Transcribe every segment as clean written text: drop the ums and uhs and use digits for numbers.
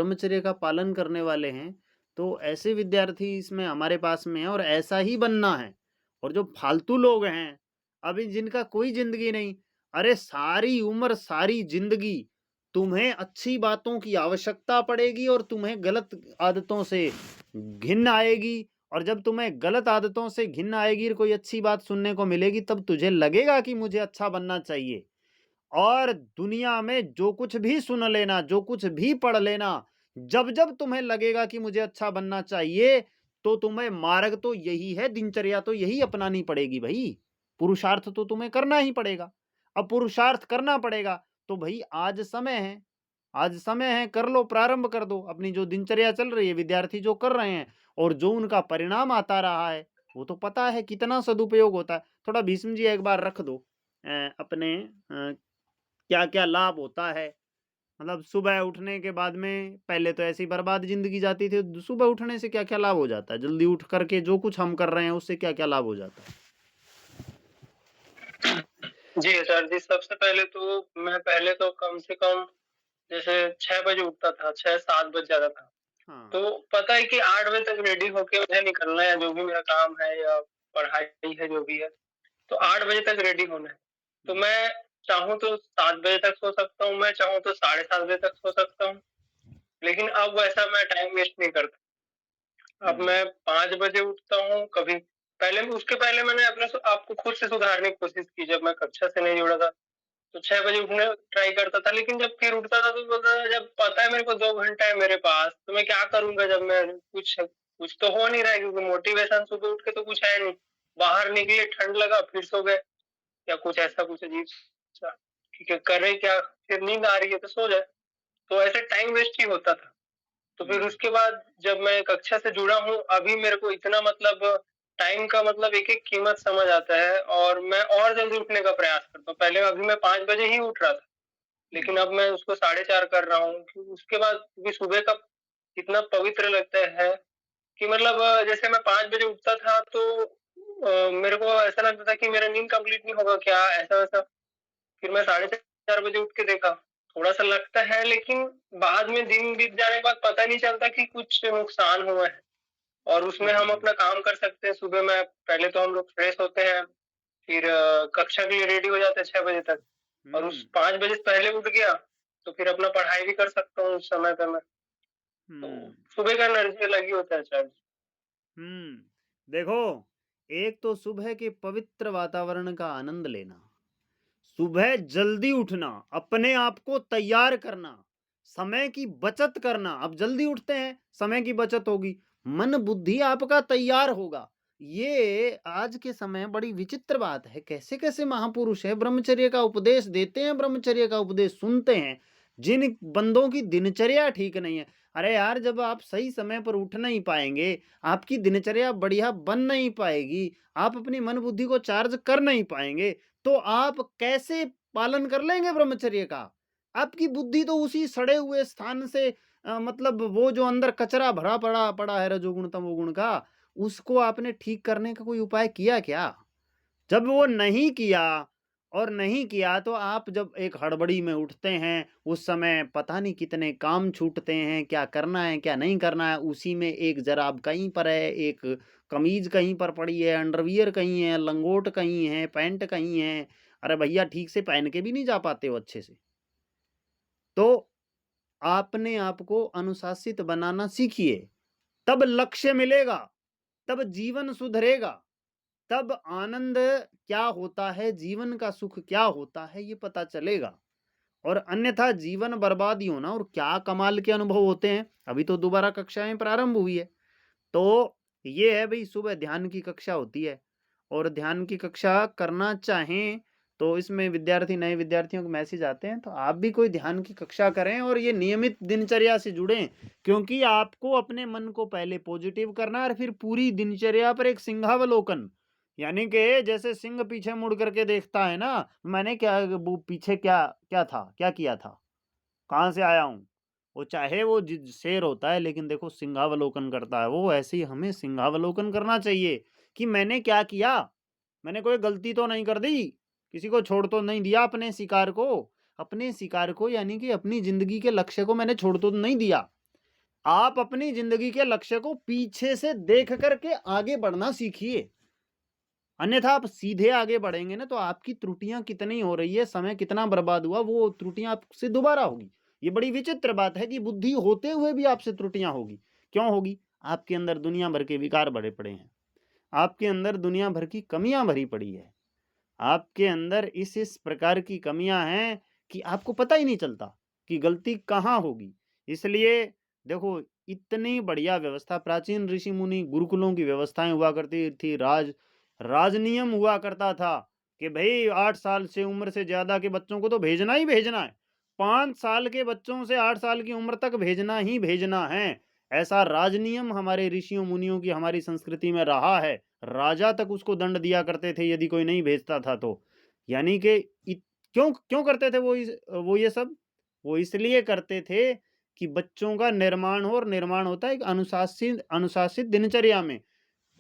ब्रह्मचर्य का पालन करने वाले हैं, तो ऐसे विद्यार्थी इसमें हमारे पास में हैं और ऐसा ही बनना है। और जो फालतू लोग हैं, अभी जिनका कोई ज़िंदगी नहीं, अरे सारी उम्र, सारी ज़िंदगी तुम्हें अच्छी बातों की आवश्यकता पड़ेगी और तुम्हें गलत आदतों से घिन आएगी। और जब तुम्हें गलत आदतों से घिन आएगी और कोई अच्छी बात सुनने को मिलेगी, तब तुझे लगेगा कि मुझे अच्छा बनना चाहिए। और दुनिया में जो कुछ भी सुन लेना, जो कुछ भी पढ़ लेना, जब-जब तुम्हें लगेगा कि मुझे अच्छा बनना चाहिए, तो तुम्हें मार्ग तो यही है, दिनचर्या तो यही अपनानी पड़ेगी भई। पुरुषार्थ तो तुम्हें करना ही पड़ेगा। अब पुरुषार्थ करना पड़ेगा, तो भई आज समय है, कर लो, प्रारंभ कर दो। अपनी जो दिनचर्या चल रही है, विद्यार्थी जो कर रहे हैं और जो उनका परिणाम आता रहा है, वो तो पता है कितना सदुपयोग होता है। थोड़ा भीष्म जी एक बार रख दो अपने क्या-क्या लाभ होता है? मतलब सुबह उठने के बाद में पहले तो ऐसी बर्बाद ज़िंदगी जाती थी, सुबह उठने से क्या-क्या लाभ हो जाता है? जल्दी उठ कर के जो कुछ हम कर रहे हैं, उससे क्या-क्या लाभ हो जाता है? जी, सर जी, सबसे पहले तो मैं पहले तो कम से कम जैसे 6 बजे उठता था, 6-7 बज जाता था। हाँ। तो पता है कि 8 बजे तक रेडी होके मुझे निकलना है, जो भी मेरा काम है या पढ़ाई है, जो भी है, तो हुँ, 8 बजे तक रेडी होना है। तो हुँ, मैं चाहूँ तो 7 बजे तक सो सकता हूँ, मैं चाहूँ तो साढ़े 7 बजे तक सो सकता हूँ, लेकिन अब वैसा मैं टाइम वेस्ट नहीं करता। अब हुँ, मैं 5 बजे उठता हूँ, कभी पहले उसके पहले मैंने अपने आपको खुद से सुधारने की कोशिश की, जब मैं कक्षा से नहीं जुड़ा था। तो 6 बजे उठने ट्राई करता था, लेकिन जब फिर उठता था तो बोलता था जब पता है मेरे को 2 घंटा है मेरे पास, तो मैं क्या करूँगा जब मैं कुछ तो हो नहीं रहा है, क्योंकि मोटिवेशन सुबह उठ के तो कुछ है नहीं। बाहर निकले, ठंड लगा, फिर सो गए या कुछ ऐसा कुछ अजीब-सा कि करें क्या? फिर नींद आ रही है तो सो जाए। तो ऐसे टाइम वेस्ट ही होता था। तो फिर हुँ, उसके बाद जब मैं कक्षा से जुड़ा हूँ, अभी मेरे को इतना मतलब टाइम का मतलब एक-एक कीमत समझ आता है और मैं और जल्दी उठने का प्रयास करता हूँ। पहले अभी मैं 5 बजे ही उठ रहा था, लेकिन हुँ, अब मैं उसको 4:30 कर रहा हूँ। उसके बाद क्योंकि सुबह का इतना पवित्र लगता है कि मतलब जैसे मैं 5 बजे उठता था तो मेरे को ऐसा लगता था कि मेरा नींद कंप्लीट नहीं होगा क्या? ऐसा-वैसा। फिर मैं 4:30 बजे उठ के देखा, थोड़ा-सा लगता है, लेकिन बाद में दिन बीत जाने के बाद पता नहीं चलता कि कुछ नुकसान हुआ है और उसमें हम हुँ, अपना काम कर सकते हैं। सुबह में पहले तो हम लोग फ्रेश होते हैं, फिर कक्षा के लिए रेडी हो जाते हैं 6 बजे तक और उस हुँ, 5 बजे से पहले उठ गया, तो फिर अपना पढ़ाई भी कर सकता हूँ उस समय पे मैं। तो हुँ, सुबह का एनर्जी अलग ही होता है चार्ज। हुँ। देखो, एक तो सुबह के पवित्र वातावरण का आनंद लेना। सुबह जल्दी उठना, अपने आप को तैयार करना, समय की बचत करना। अब जल्दी उठते हैं, समय की बचत होगी, मन बुद्धि आपका तैयार होगा। ये आज के समय बड़ी विचित्र बात है। कैसे-कैसे महापुरुष हैं, ब्रह्मचर्य का उपदेश देते हैं, ब्रह्मचर्य का उपदेश सुनते हैं। जिन बंदों की दिनचर्या ठीक नहीं है, अरे यार जब आप सही समय पर उठ नहीं पाएँगे, आपकी दिनचर्या बढ़िया बन नहीं पाएगी, आप अपनी मन बुद्धि को चार्ज कर नहीं पाएँगे, तो आप कैसे पालन कर लेंगे ब्रह्मचर्य का? आपकी बुद्धि तो उसी सड़े हुए स्थान से मतलब वो जो अंदर कचरा भरा पड़ा पड़ा है रजोगुण तमोगुण का, उसको आपने ठीक करने का कोई उपाय किया क्या? जब वो नहीं किया और नहीं किया तो आप जब एक हड़बड़ी में उठते हैं, उस समय पता नहीं कितने काम छूटते हैं, क्या करना है, क्या नहीं करना है, उसी में एक जराब कहीं पर है, एक कमीज़ कहीं पर पड़ी है, अंडरवियर कहीं है, लंगोट कहीं है, पैंट कहीं है। अरे भैया ठीक से पहन के भी नहीं जा पाते हो अच्छे से। तो आपने आप को अनुशासित बनाना सीखिए, तब लक्ष्य मिलेगा, तब जीवन सुधरेगा। तब आनंद क्या होता है, जीवन का सुख क्या होता है, ये पता चलेगा। और अन्यथा जीवन बर्बाद ही होना और क्या कमाल के अनुभव होते हैं। अभी तो दोबारा कक्षाएँ प्रारंभ हुई है। तो ये है भई सुबह ध्यान की कक्षा होती है और ध्यान की कक्षा करना चाहें, तो इसमें विद्यार्थी नए विद्यार्थियों को मैसेज आते हैं, तो आप भी कोई ध्यान की कक्षा करें और ये नियमित दिनचर्या से जुड़ें। क्योंकि आपको अपने मन को पहले पॉजिटिव करना है और फिर पूरी दिनचर्या पर एक सिंहावलोकन, यानी कि जैसे सिंह पीछे मुड़ करके देखता है ना, मैंने क्या वो पीछे क्या क्या था? क्या किया था? कहाँ से आया हूँ? वो चाहे वो शेर होता है लेकिन देखो सिंहावलोकन करता है वो, ऐसे ही हमें सिंहावलोकन करना चाहिए कि मैंने क्या किया? मैंने कोई गलती तो नहीं कर दी? किसी को छोड़ तो नहीं दिया अपने शिकार को? अपने शिकार को यानी कि अपनी ज़िंदगी के लक्ष्य को मैंने छोड़ तो नहीं दिया? आप अपनी ज़िंदगी के लक्ष्य को पीछे से देख कर के आगे बढ़ना सीखिए। अन्यथा आप सीधे आगे बढ़ेंगे ना, तो आपकी त्रुटियाँ कितनी हो रही है, समय कितना बर्बाद हुआ, वो त्रुटियाँ आपसे दोबारा होगी। ये बड़ी विचित्र बात है कि बुद्धि होते हुए भी आपसे त्रुटियाँ होगी। क्यों होगी? आपके अंदर दुनिया भर के विकार भरे पड़े हैं। आपके अंदर दुनिया भर की कमियाँ भरी पड़ी है। आपके अंदर इस प्रकार की कमियां हैं कि आपको पता ही नहीं चलता कि गलती कहाँ होगी। इसलिए देखो, इतनी बढ़िया व्यवस्था प्राचीन ऋषि मुनि गुरुकुलों की व्यवस्थाएं हुआ करती थी। राज नियम हुआ करता था कि भाई 8 साल से उम्र से ज्यादा के बच्चों को तो भेजना ही भेजना है। 5 साल के बच्चों से 8 साल की उम्र तक भेजना ही भेजना है। ऐसा राज नियम हमारे ऋषियों मुनियों की हमारी संस्कृति में रहा है। राजा तक उसको दंड दिया करते थे यदि कोई नहीं भेजता था तो। यानी कि क्यों क्यों करते थे वो ये सब? वो इसलिए करते थे कि बच्चों का निर्माण हो, और निर्माण होता है एक अनुशासित अनुशासित दिनचर्या में।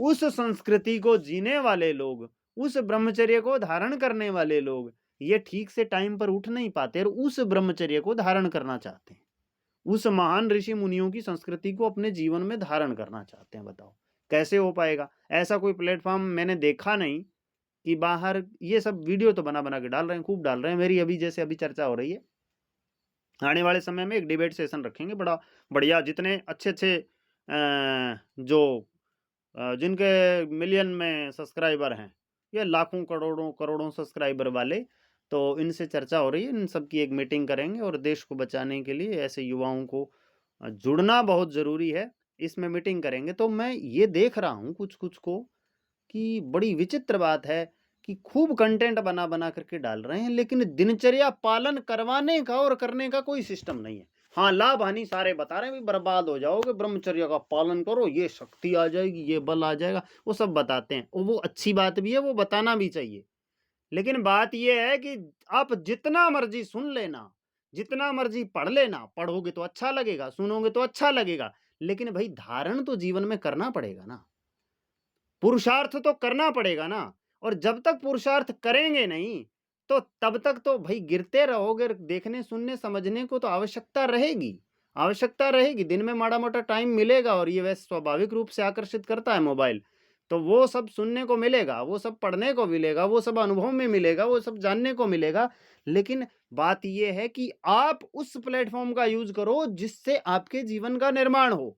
उस संस्कृति को जीने वाले लोग, उस ब्रह्मचर्य को धारण करने वाले लोग, ये ठीक से टाइम पर उठ नहीं पाते और उस ब्रह्मचर्य को धारण करना चाहते हैं। उस महान ऋषि मुनियों की संस्कृति को अपने जीवन में धारण करना चाहते हैं। बताओ कैसे हो पाएगा? ऐसा कोई प्लेटफॉर्म मैंने देखा नहीं कि बाहर ये सब वीडियो तो बना बना के डाल रहे हैं, खूब डाल रहे हैं। मेरी अभी जैसे अभी चर्चा हो रही है, आने वाले समय में एक डिबेट सेशन रखेंगे बड़ा बढ़िया, जितने अच्छे अच्छे जो जिनके मिलियन में सब्सक्राइबर हैं, या लाखों करोड़ों करोड़ों सब्सक्राइबर वाले, तो इनसे चर्चा हो रही है। इन सब की एक मीटिंग करेंगे और देश को बचाने के लिए ऐसे युवाओं को जुड़ना बहुत ज़रूरी है। इसमें मीटिंग करेंगे। तो मैं ये देख रहा हूँ कुछ कुछ को कि बड़ी विचित्र बात है कि खूब कंटेंट बना बना करके डाल रहे हैं, लेकिन दिनचर्या पालन करवाने का और करने का कोई सिस्टम नहीं है। हाँ, लाभ हानि सारे बता रहे हैं, भी बर्बाद हो जाओगे, ब्रह्मचर्य का पालन करो, ये शक्ति आ जाएगी, ये बल आ जाएगा, वो सब बताते हैं। और वो अच्छी बात भी है, वो बताना भी चाहिए। लेकिन बात ये है कि आप जितना मर्जी सुन लेना, जितना मर्जी पढ़ लेना, पढ़ोगे तो अच्छा लगेगा, सुनोगे तो अच्छा लगेगा, लेकिन भाई धारण तो जीवन में करना पड़ेगा ना। पुरुषार्थ तो करना पड़ेगा ना। और जब तक पुरुषार्थ करेंगे नहीं, तो तब तक तो भाई गिरते रहोगे। देखने सुनने समझने को तो आवश्यकता रहेगी, आवश्यकता रहेगी। दिन में माड़ा मोटा टाइम मिलेगा, और ये वैसे स्वाभाविक रूप से आकर्षित करता है मोबाइल, तो वो सब सुनने को मिलेगा, वो सब पढ़ने को मिलेगा, वो सब अनुभव में मिलेगा, वो सब जानने को मिलेगा। लेकिन बात ये है कि आप उस प्लेटफॉर्म का यूज करो जिससे आपके जीवन का निर्माण हो।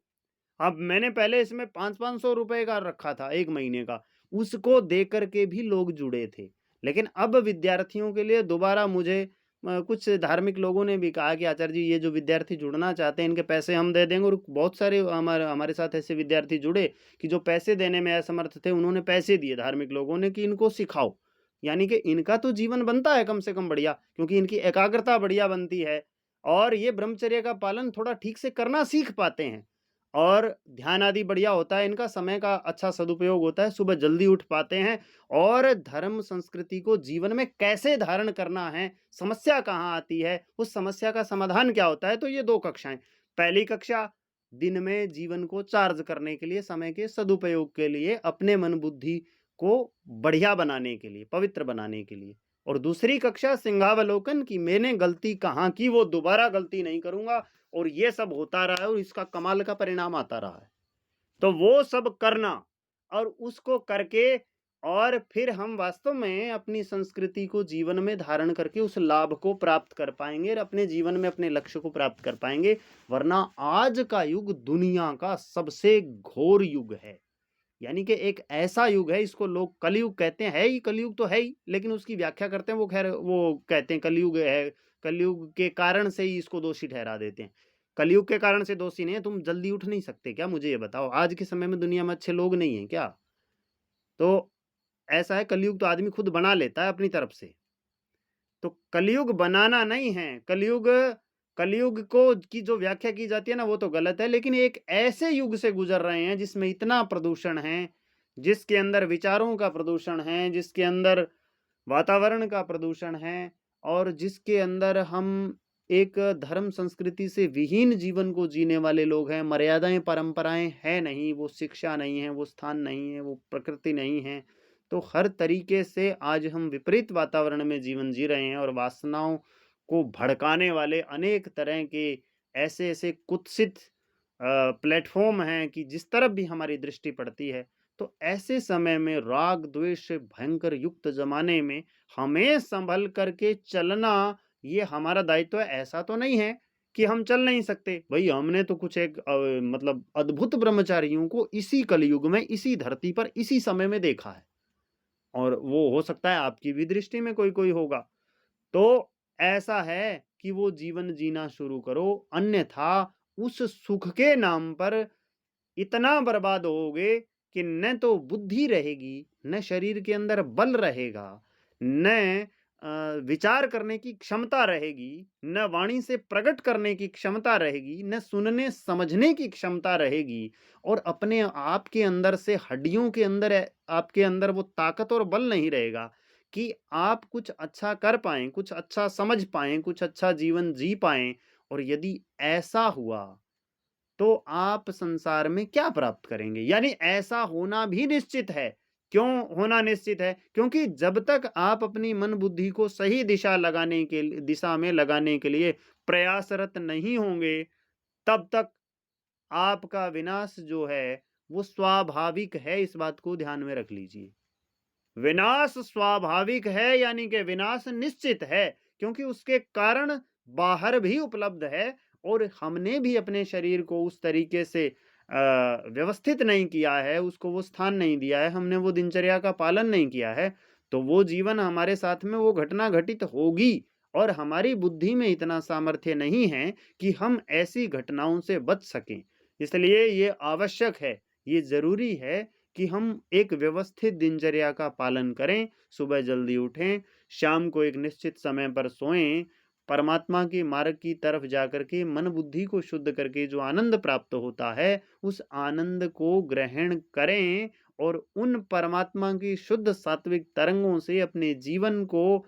अब मैंने पहले इसमें 500-500 रुपए का रखा था 1 महीने का, उसको दे कर के भी लोग जुड़े थे। लेकिन अब विद्यार्थियों के लिए दोबारा मुझे कुछ धार्मिक लोगों ने भी कहा कि आचार्य जी, ये जो विद्यार्थी जुड़ना चाहते हैं, इनके पैसे हम दे देंगे। और बहुत सारे हमारे हमारे साथ ऐसे विद्यार्थी जुड़े कि जो पैसे देने में असमर्थ थे, उन्होंने पैसे दिए धार्मिक लोगों ने कि इनको सिखाओ। यानी कि इनका तो जीवन बनता है कम से कम बढ़िया, क्योंकि इनकी एकाग्रता बढ़िया बनती है, और ये ब्रह्मचर्य का पालन थोड़ा ठीक से करना सीख पाते हैं, और ध्यान आदि बढ़िया होता है इनका, समय का अच्छा सदुपयोग होता है, सुबह जल्दी उठ पाते हैं। और धर्म संस्कृति को जीवन में कैसे धारण करना है, समस्या कहाँ आती है, उस समस्या का समाधान क्या होता है, तो ये 2 कक्षाएँ। पहली कक्षा दिन में जीवन को चार्ज करने के लिए, समय के सदुपयोग के लिए, अपने मन बुद्धि को बढ़िया बनाने के लिए, पवित्र बनाने के लिए। और दूसरी कक्षा सिंहावलोकन की, मैंने गलती कहाँ की, वो दोबारा गलती नहीं करूँगा, और ये सब होता रहा है और इसका कमाल का परिणाम आता रहा है। तो वो सब करना, और उसको करके, और फिर हम वास्तव में अपनी संस्कृति को जीवन में धारण करके उस लाभ को प्राप्त कर पाएंगे और अपने जीवन में अपने लक्ष्य को प्राप्त कर पाएंगे। वरना आज का युग दुनिया का सबसे घोर युग है। यानी कि एक ऐसा युग है, इसको लोग कलयुग कहते हैं। है ही कलयुग तो है ही, लेकिन उसकी व्याख्या करते हैं वो, खैर वो कहते हैं कलयुग है, कलयुग के कारण से ही इसको दोषी ठहरा देते हैं। कलयुग के कारण से दोषी नहीं है। तुम जल्दी उठ नहीं सकते क्या? मुझे ये बताओ, आज के समय में दुनिया में अच्छे लोग नहीं है क्या? तो ऐसा है, कलयुग तो आदमी खुद बना लेता है अपनी तरफ से। तो कलयुग बनाना नहीं है। कलयुग कलयुग को की जो व्याख्या की जाती है ना, वो तो गलत है। लेकिन एक ऐसे युग से गुजर रहे हैं जिसमें इतना प्रदूषण है, जिसके अंदर विचारों का प्रदूषण है, जिसके अंदर वातावरण का प्रदूषण है, और जिसके अंदर हम एक धर्म संस्कृति से विहीन जीवन को जीने वाले लोग हैं। मर्यादाएं परंपराएं हैं नहीं, वो शिक्षा नहीं है, वो स्थान नहीं है, वो प्रकृति नहीं है। तो हर तरीके से आज हम विपरीत वातावरण में जीवन जी रहे हैं, और वासनाओं को भड़काने वाले अनेक तरह के ऐसे ऐसे कुत्सित प्लेटफ़ॉर्म हैं कि जिस तरफ भी हमारी दृष्टि पड़ती है, तो ऐसे समय में राग द्वेष से भयंकर युक्त ज़माने में हमें सँभल कर के चलना, ये हमारा दायित्व है। ऐसा तो नहीं है कि हम चल नहीं सकते। भई हमने तो कुछ एक मतलब अद्भुत ब्रह्मचारियों को इसी कलयुग में, इसी धरती पर, इसी समय में देखा है और वो हो सकता है आपकी भी दृष्टि में कोई-कोई होगा। तो ऐसा है कि वो जीवन जीना शुरू करो, अन्यथा उस सुख के नाम पर इतना बर्बाद होगे कि न तो बुद्धि रहेगी, न शरीर के अंदर बल रहेगा, न विचार करने की क्षमता रहेगी, न वाणी से प्रकट करने की क्षमता रहेगी, न सुनने-समझने की क्षमता रहेगी और अपने आप के अंदर से हड्डियों के अंदर आपके अंदर वो ताकत और बल नहीं रहेगा कि आप कुछ अच्छा कर पाएँ, कुछ अच्छा समझ पाएँ, कुछ अच्छा जीवन जी पाएँ और यदि ऐसा हुआ तो आप संसार में क्या प्राप्त करेंगे? यानी ऐसा होना भी निश्चित है। क्यों होना निश्चित है? क्योंकि जब तक आप अपनी मन बुद्धि को सही दिशा में लगाने के लिए प्रयासरत नहीं होंगे, तब तक आपका विनाश जो है, वो स्वाभाविक है, इस बात को ध्यान में रख लीजिए। विनाश स्वाभाविक है यानी कि विनाश निश्चित है क्योंकि उसके कारण बाहर भी उपलब्ध है और हमने भी अपने शरीर को उस तरीके से व्यवस्थित नहीं किया है, उसको वो स्थान नहीं दिया है, हमने वो दिनचर्या का पालन नहीं किया है, तो वो जीवन हमारे साथ में वो घटना घटित होगी और हमारी बुद्धि में इतना सामर्थ्य नहीं है कि हम ऐसी घटनाओं से बच सकें। इसलिए ये आवश्यक है, ये ज़रूरी है कि हम एक व्यवस्थित दिनचर्या का पालन करें, सुबह जल्दी उठें, शाम को एक निश्चित समय पर सोएँ, परमात्मा के मार्ग की तरफ जाकर के मन बुद्धि को शुद्ध करके जो आनंद प्राप्त होता है, उस आनंद को ग्रहण करें और उन परमात्मा की शुद्ध सात्विक तरंगों से अपने जीवन को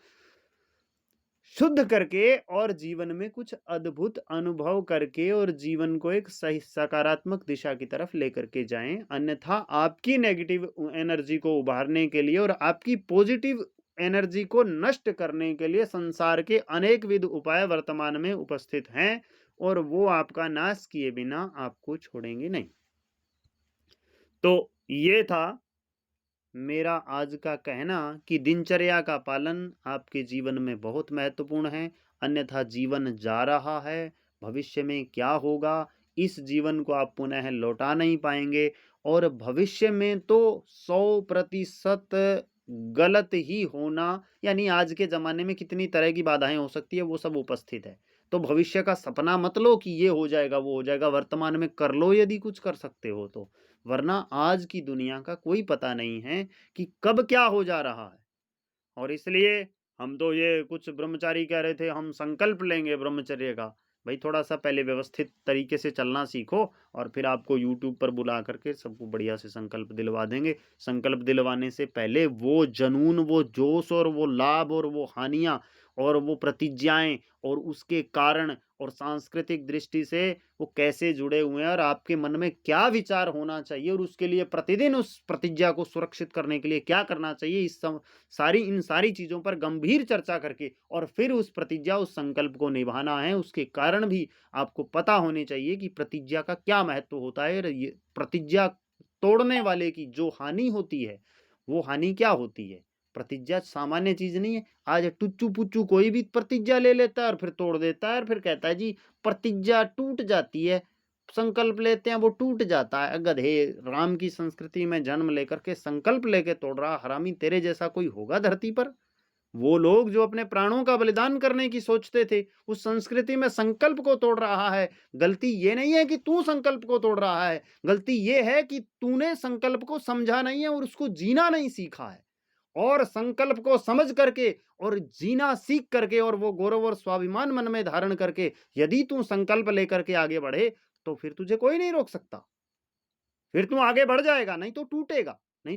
शुद्ध करके और जीवन में कुछ अद्भुत अनुभव करके और जीवन को एक सही सकारात्मक दिशा की तरफ लेकर के जाएं। अन्यथा आपकी नेगेटिव एनर्जी को उभारने के लिए और आपकी पॉजिटिव एनर्जी को नष्ट करने के लिए संसार के अनेक विध उपाय वर्तमान में उपस्थित हैं और वो आपका नाश किए बिना आपको छोड़ेंगे नहीं। तो ये था मेरा आज का कहना कि दिनचर्या का पालन आपके जीवन में बहुत महत्वपूर्ण है, अन्यथा जीवन जा रहा है, भविष्य में क्या होगा, इस जीवन को आप पुनः लौटा नहीं पाएँगे और भविष्य में तो 100% गलत ही होना यानी आज के ज़माने में कितनी तरह की बाधाएँ हो सकती है, वो सब उपस्थित है। तो भविष्य का सपना मत लो कि ये हो जाएगा, वो हो जाएगा, वर्तमान में कर लो यदि कुछ कर सकते हो तो। वरना आज की दुनिया का कोई पता नहीं है कि कब क्या हो जा रहा है और इसलिए हम तो ये कुछ ब्रह्मचारी कह रहे थे हम संकल्प लेंगे ब्रह्मचर्य का। भाई थोड़ा-सा पहले व्यवस्थित तरीके से चलना सीखो और फिर आपको यूट्यूब पर बुला करके सबको बढ़िया से संकल्प दिलवा देंगे। संकल्प दिलवाने से पहले वो जुनून, वो जोश और वो लाभ और वो हानियाँ और वो प्रतिज्ञाएँ और उसके कारण और सांस्कृतिक दृष्टि से वो कैसे जुड़े हुए हैं और आपके मन में क्या विचार होना चाहिए और उसके लिए प्रतिदिन उस प्रतिज्ञा को सुरक्षित करने के लिए क्या करना चाहिए, इन सारी चीज़ों पर गंभीर चर्चा करके और फिर उस प्रतिज्ञा, उस संकल्प को निभाना है। उसके कारण भी आपको पता होने चाहिए कि प्रतिज्ञा का क्या महत्व होता है और ये प्रतिज्ञा तोड़ने वाले की जो हानि होती है, वो हानि क्या होती है? प्रतिज्ञा सामान्य चीज़ नहीं है। आज टुच्चू-पुच्चू कोई भी प्रतिज्ञा ले लेता है और फिर तोड़ देता है और फिर कहता है जी प्रतिज्ञा टूट जाती है, संकल्प लेते हैं वो टूट जाता है। गधे! राम की संस्कृति में जन्म लेकर के संकल्प लेके तोड़ रहा हरामी तेरे जैसा कोई होगा धरती पर? वो लोग जो अपने प्राणों का बलिदान करने की सोचते थे, उस संस्कृति में संकल्प को तोड़ रहा है। गलती ये नहीं है कि तू संकल्प को तोड़ रहा है, गलती ये है कि तूने संकल्प को समझा नहीं है और उसको जीना नहीं सीखा है। और संकल्प को समझ करके और जीना सीख करके और वो गौरव और स्वाभिमान मन में धारण करके यदि तू संकल्प लेकर के आगे बढ़े, तो फिर तुझे कोई नहीं रोक सकता। फिर तू आगे बढ़ जाएगा, नहीं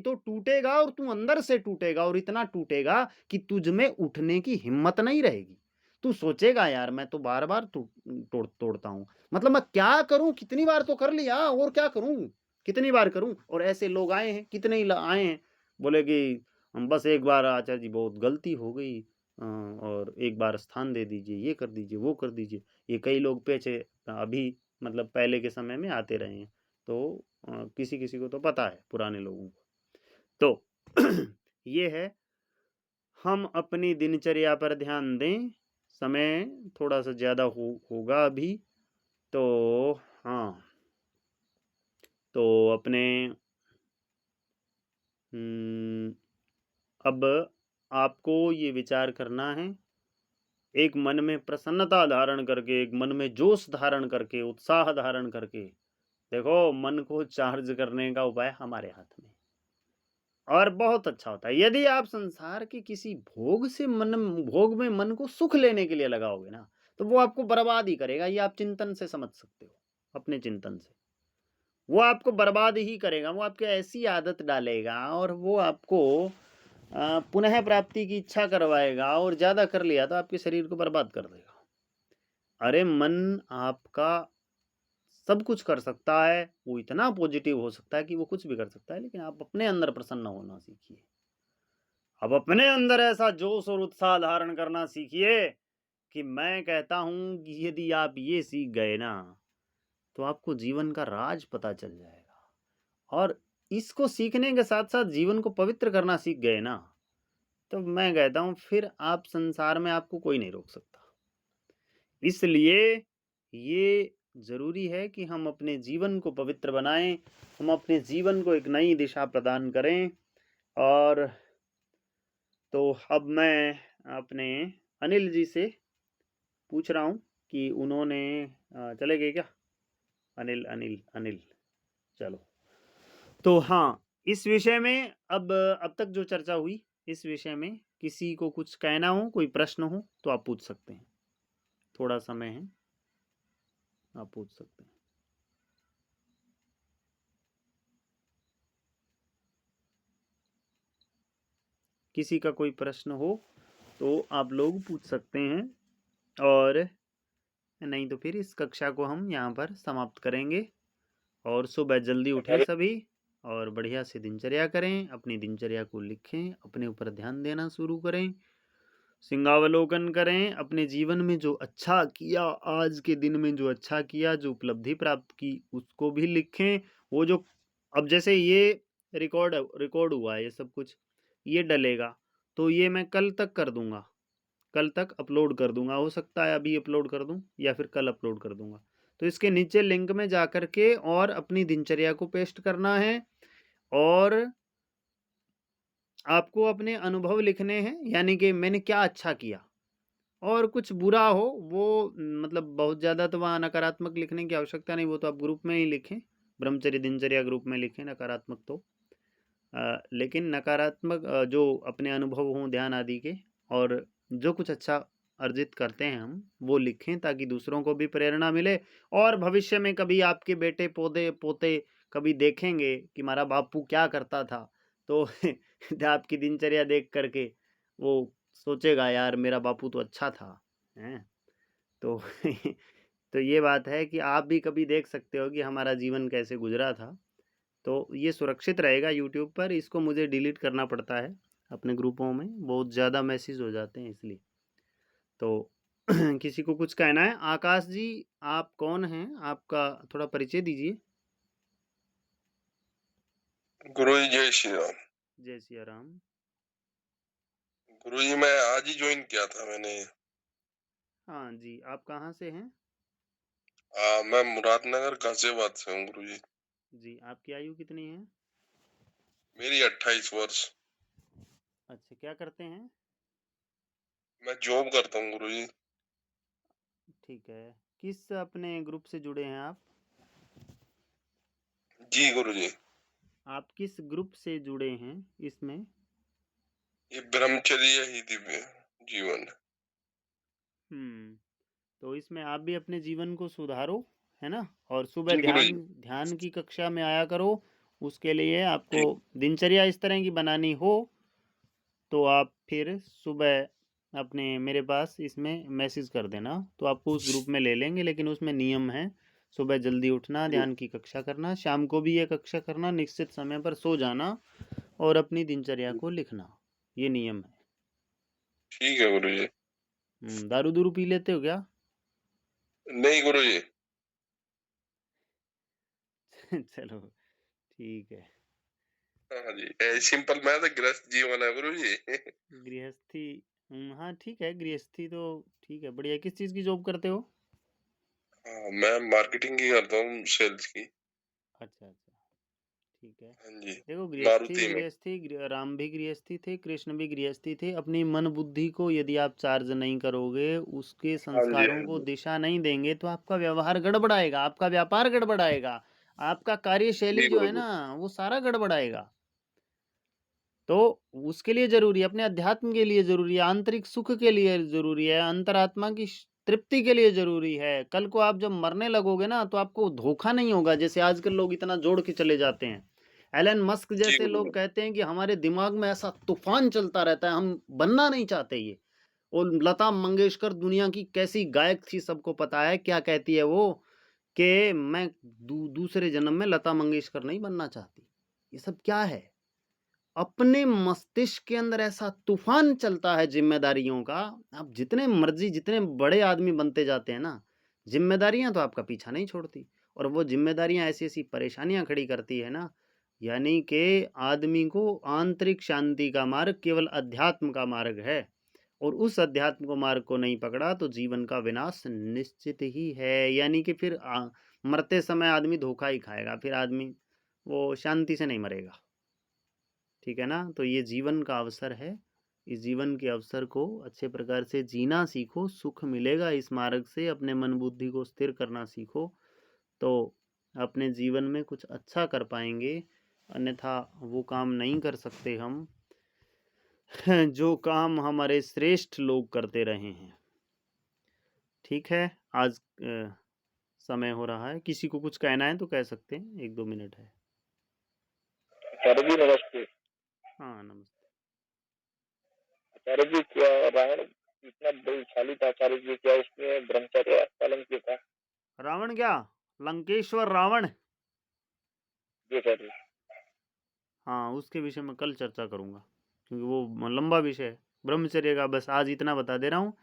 तो टूटेगा और तू अंदर से टूटेगा और इतना टूटेगा कि तुझ में उठने की हिम्मत नहीं रहेगी। तू सोचेगा यार मैं तो बार-बार तोड़ता हूँ। मतलब मैं क्या करूँ? कितनी बार तो कर लिया और क्या करूँ? कितनी बार करूँ? और ऐसे लोग आए हैं, कितने ही ल आए हैं, बोले कि बस एक बार आचार्य जी बहुत गलती हो गई और एक बार स्थान दे दीजिए, ये कर दीजिए, वो कर दीजिए। ये कई लोग पीछे अभी मतलब पहले के समय में आते रहे हैं। तो किसी किसी को तो पता है पुराने लोगों को। तो ये है, हम अपनी दिनचर्या पर ध्यान दें। समय थोड़ा सा ज़्यादा होगा अभी, तो हाँ, तो अपने अब आपको ये विचार करना है, एक मन में प्रसन्नता धारण करके, एक मन में जोश धारण करके, उत्साह धारण करके, देखो मन को चार्ज करने का उपाय हमारे हाथ में, और बहुत अच्छा होता है। यदि आप संसार के किसी भोग में मन को सुख लेने के लिए लगाओगे ना, तो वो आपको बर्बाद ही करेगा। ये आप चिंतन से समझ सकते हो, अपने चिंतन से। वो आपको बर्बाद ही करेगा, वो आपकी ऐसी आदत डालेगा और वो आपको पुनः प्राप्ति की इच्छा करवाएगा, और ज़्यादा कर लिया तो आपके शरीर को बर्बाद कर देगा। अरे मन आपका सब कुछ कर सकता है, वो इतना पॉजिटिव हो सकता है कि वो कुछ भी कर सकता है, लेकिन आप अपने अंदर प्रसन्न होना सीखिए। अब अपने अंदर ऐसा जोश और उत्साह धारण करना सीखिए कि मैं कहता हूं कि यदि आप ये सीख गए ना, तो आपको जीवन का राज पता चल जाएगा। और इसको सीखने के साथ साथ जीवन को पवित्र करना सीख गए ना, तो मैं कहता हूं फिर आप संसार में आपको कोई नहीं रोक सकता। इसलिए ये ज़रूरी है कि हम अपने जीवन को पवित्र बनाएं, हम अपने जीवन को एक नई दिशा प्रदान करें। और तो अब मैं अपने अनिल जी से पूछ रहा हूँ कि उन्होंने चले गए क्या? अनिल अनिल अनिल, चलो। तो हाँ, इस विषय में अब तक जो चर्चा हुई, इस विषय में किसी को कुछ कहना हो, कोई प्रश्न हो, तो आप पूछ सकते हैं। थोड़ा समय है, आप पूछ सकते हैं। किसी का कोई प्रश्न हो तो आप लोग पूछ सकते हैं, और नहीं तो फिर इस कक्षा को हम यहाँ पर समाप्त करेंगे। और सुबह जल्दी उठें सभी, और बढ़िया से दिनचर्या करें, अपनी दिनचर्या को लिखें, अपने ऊपर ध्यान देना शुरू करें, सिंहावलोकन करें, अपने जीवन में जो अच्छा किया, आज के दिन में जो अच्छा किया, जो उपलब्धि प्राप्त की, उसको भी लिखें। वो जो अब जैसे ये रिकॉर्ड हुआ है, ये सब कुछ ये डलेगा, तो ये मैं कल तक कर दूंगा, कल तक अपलोड कर दूंगा। हो सकता है अभी अपलोड कर दूं या फिर कल अपलोड कर दूंगा। तो इसके नीचे लिंक में जा कर के और अपनी दिनचर्या को पेस्ट करना है, और आपको अपने अनुभव लिखने हैं, यानी कि मैंने क्या अच्छा किया। और कुछ बुरा हो वो मतलब बहुत ज़्यादा तो वहाँ नकारात्मक लिखने की आवश्यकता नहीं, वो तो आप ग्रुप में ही लिखें, ब्रह्मचर्य दिनचर्या ग्रुप में लिखें नकारात्मक तो। लेकिन नकारात्मक जो अपने अनुभव हों ध्यान आदि के, और जो कुछ अच्छा अर्जित करते हैं हम, वो लिखें, ताकि दूसरों को भी प्रेरणा मिले। और भविष्य में कभी आपके बेटे पोते पोते कभी देखेंगे कि हमारा बापू क्या करता था, तो आपकी दिनचर्या देख करके वो सोचेगा, यार मेरा बापू तो अच्छा था, हैं। तो तो ये बात है कि आप भी कभी देख सकते हो कि हमारा जीवन कैसे गुजरा था। तो ये सुरक्षित रहेगा यूट्यूब पर, इसको मुझे डिलीट करना पड़ता है, अपने ग्रुपों में बहुत ज़्यादा मैसेज हो जाते हैं इसलिए। तो किसी को कुछ कहना है? आकाश जी, आप कौन हैं? आपका थोड़ा परिचय दीजिए। गुरुजी जय श्री राम। जय सिया राम। गुरुजी मैं आज ही ज्वाइन किया था मैंने। हाँ जी, आप कहाँ से हैं? मैं मुरादनगर गाजियाबाद से हूँ गुरुजी। जी, आपकी आयु कितनी है? मेरी 28 वर्ष। अच्छा, क्या करते हैं? मैं जॉब करता हूँ गुरुजी। ठीक है, किस अपने ग्रुप से जुड़े हैं आप? जी गुरुजी। आप किस ग्रुप से जुड़े हैं इसमें? ये ब्रह्मचर्य ही दिव्य जीवन। तो इसमें आप भी अपने जीवन को सुधारो, है ना? और सुबह जी ध्यान गुरुजी। ध्यान की कक्षा में आया करो। उसके लिए आपको जी दिनचर्या इस तरह की बनानी हो, तो आप फिर सुबह अपने मेरे पास इसमें मैसेज कर देना, तो आपको उस ग्रुप में ले लेंगे। लेकिन उसमें नियम है, सुबह जल्दी उठना, ध्यान की कक्षा करना, शाम को भी ये कक्षा करना, निश्चित समय पर सो जाना, और अपनी दिनचर्या को लिखना। ये नियम है। ठीक है गुरुजी। दारू दूरू पी लेते हो क्या? नहीं गुरुजी। चलो ठीक है। हाँ जी, सिंपल मैं तो गृहस्थ जीवन है गुरु जी। गृहस्थी, हाँ ठीक है, गृहस्थी तो ठीक है, बढ़िया। किस चीज़ की जॉब करते हो? हाँ, मैं मार्केटिंग की करता हूँ, सेल्स की। अच्छा अच्छा, ठीक है। हाँ जी, देखो, गृहस्थी मारुति में। गृहस्थी राम भी गृहस्थी थे, कृष्ण भी गृहस्थी थे। अपनी मन बुद्धि को यदि आप चार्ज नहीं करोगे, उसके हाँ जी, संस्कारों हाँ को जी। दिशा नहीं देंगे, तो आपका व्यवहार गड़बड़ाएगा, आपका व्यापार गड़बड़ाएगा, आपका कार्यशैली जी जो गुरु है जी। ना, वो सारा गड़बड़ाएगा। तो उसके लिए जरूरी है, अपने अध्यात्म के लिए जरूरी है, आंतरिक सुख के लिए जरूरी है, अंतरात्मा की तृप्ति के लिए जरूरी है। कल को आप जब मरने लगोगे ना, तो आपको धोखा नहीं होगा, जैसे आजकल लोग इतना जोड़ के चले जाते हैं। एलन मस्क जी जैसे गुरु लोग जी। कहते हैं कि हमारे दिमाग में ऐसा तूफान चलता रहता है, हम बनना नहीं चाहते ये। और लता मंगेशकर दुनिया की कैसी गायक थी, सबको पता है। क्या कहती है वो, कि मैं दूसरे जन्म में लता मंगेशकर नहीं बनना चाहती। ये सब क्या है? अपने मस्तिष्क के अंदर ऐसा तूफान चलता है जिम्मेदारियों का। आप जितने मर्जी, जितने बड़े आदमी बनते जाते हैं ना, जिम्मेदारियां तो आपका पीछा नहीं छोड़ती। और वो जिम्मेदारियां ऐसी ऐसी परेशानियां खड़ी करती है ना, यानी कि आदमी को आंतरिक शांति का मार्ग केवल अध्यात्म का मार्ग है। और उस अध्यात्म को मार्ग को नहीं पकड़ा तो जीवन का विनाश निश्चित ही है। यानी कि फिर मरते समय आदमी धोखा ही खाएगा, फिर आदमी वो शांति से नहीं मरेगा। ठीक है ना? तो ये जीवन का अवसर है। इस जीवन के अवसर को अच्छे प्रकार से जीना सीखो, सुख मिलेगा इस मार्ग से। अपने मन बुद्धि को स्थिर करना सीखो, तो अपने जीवन में कुछ अच्छा कर पाएंगे। अन्यथा वो काम नहीं कर सकते हम जो काम हमारे श्रेष्ठ लोग करते रहे हैं। ठीक है, आज समय हो रहा है। किसी को कुछ कहना है तो कह सकते हैं, 1-2 मिनट है। आचार्य जी नमस्ते। हाँ, नमस्ते। आचार्य जी, क्या रावण इतना बलशाली था आचार्य जी, क्या उसने ब्रह्मचर्य पालन किया था? रावण क्या? लंकेश्वर रावण? जी आचार्य। हाँ, उसके विषय में कल चर्चा करूँगा, क्योंकि वो लंबा विषय है। ब्रह्मचर्य का बस आज इतना बता दे रहा हूँ।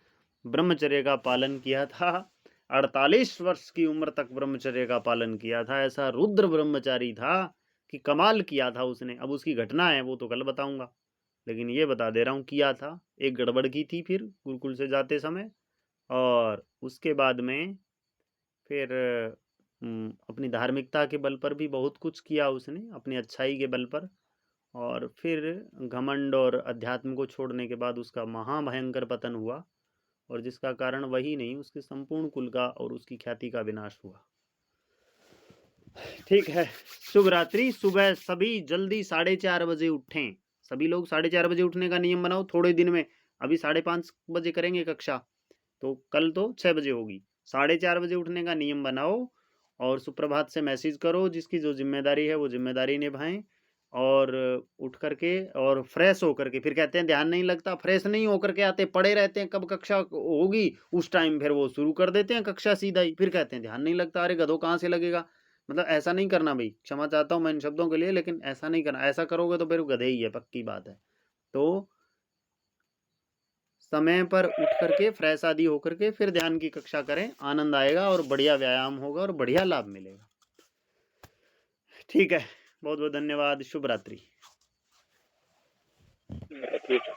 ब्रह्मचर्य का पालन किया था, 48 वर्ष की उम्र तक ब्रह्मचर्य का पालन किया था। ऐसा रुद्र ब्रह्मचारी था कि कमाल किया था उसने। अब उसकी घटना है, वो तो कल बताऊंगा, लेकिन ये बता दे रहा हूँ, किया था। एक गड़बड़ की थी फिर गुरुकुल से जाते समय, और उसके बाद में फिर अपनी धार्मिकता के बल पर भी बहुत कुछ किया उसने, अपनी अच्छाई के बल पर। और फिर घमंड और अध्यात्म को छोड़ने के बाद उसका महाभयंकर पतन हुआ, और जिसका कारण वही नहीं, उसके संपूर्ण कुल का और उसकी ख्याति का विनाश हुआ। ठीक है, शुभ रात्रि। सुबह सभी जल्दी 4:30 बजे उठें। सभी लोग 4:30 बजे उठने का नियम बनाओ थोड़े दिन में। अभी 5:30 बजे करेंगे कक्षा, तो कल तो 6 बजे होगी। 4:30 बजे उठने का नियम बनाओ, और सुप्रभात से मैसेज करो। जिसकी जो जिम्मेदारी है वो जिम्मेदारी निभाएं, और उठ करके और फ्रेश होकर के, फिर कहते हैं ध्यान नहीं लगता, फ्रेश नहीं होकर के आते, पड़े रहते हैं, कब कक्षा होगी उस टाइम फिर वो शुरू कर देते हैं कक्षा सीधा ही, फिर कहते हैं ध्यान नहीं लगता। अरे गधों, कहाँ से लगेगा? मतलब ऐसा नहीं करना भाई, क्षमा चाहता हूँ मैं इन शब्दों के लिए, लेकिन ऐसा नहीं करना। ऐसा करोगे तो फिर गधे ही है, पक्की बात है। तो समय पर उठ करके फ्रेश आदि होकर के फिर ध्यान की कक्षा करें, आनंद आएगा और बढ़िया व्यायाम होगा और बढ़िया लाभ मिलेगा। ठीक है, बहुत बहुत धन्यवाद। शुभ रात्रि। ठीक है।